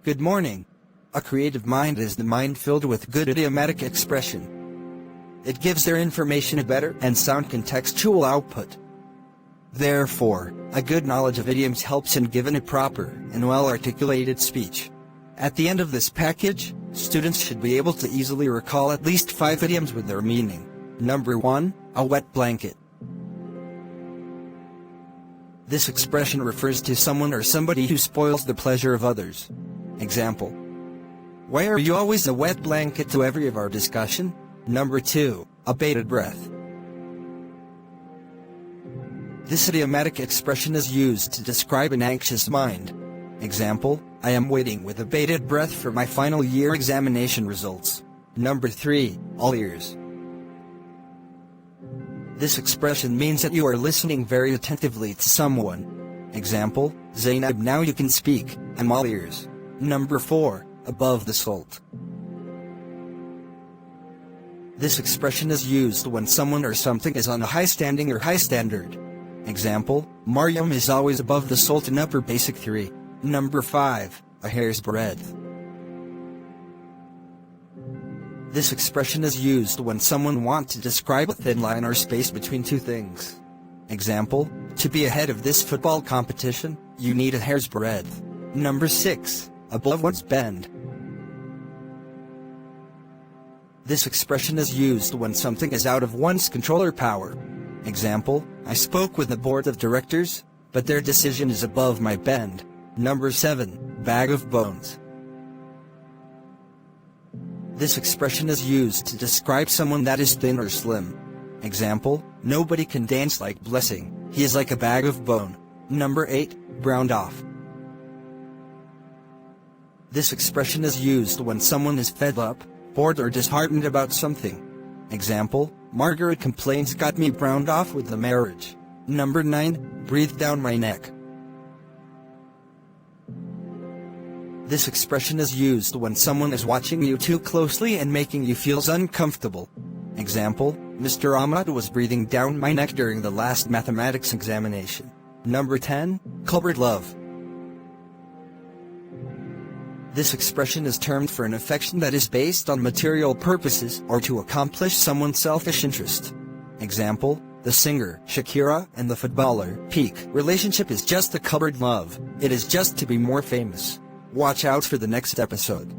Good morning. A creative mind is the mind filled with good idiomatic expression. It gives their information a better and sound contextual output. Therefore, a good knowledge of idioms helps in giving a proper and well-articulated speech. At the end of this package, students should be able to easily recall at least 5 idioms with their meaning. Number 1, a wet blanket. This expression refers to someone or somebody who spoils the pleasure of others. Example: why are you always a wet blanket to every of our discussion? Number 2, a bated breath. This idiomatic expression is used to describe an anxious mind. Example: I am waiting with a bated breath for my final year examination results. Number 3, all ears. This expression means that you are listening very attentively to someone. Example: Zainab, now you can speak, I'm all ears. Number 4, above the salt. This expression is used when someone or something is on a high standing or high standard. Example: Mariam is always above the salt in upper basic 3. Number 5, a hair's breadth. This expression is used when someone wants to describe a thin line or space between two things. Example: to be ahead of this football competition, you need a hair's breadth. Number 6, above one's bend. This expression is used when something is out of one's control or power. Example: I spoke with the board of directors, but their decision is above my bend. Number 7, bag of bones. This expression is used to describe someone that is thin or slim. Example: nobody can dance like Blessing, he is like a bag of bone. Number 8, browned off. This expression is used when someone is fed up, bored or disheartened about something. Example: Margaret complains got me browned off with the marriage. Number 9, breathe down my neck. This expression is used when someone is watching you too closely and making you feel uncomfortable. Example: Mr. Ahmad was breathing down my neck during the last mathematics examination. Number 10, cupboard love. This expression is termed for an affection that is based on material purposes or to accomplish someone's selfish interest. Example: the singer Shakira and the footballer Piqué relationship is just a cupboard love, it is just to be more famous. Watch out for the next episode.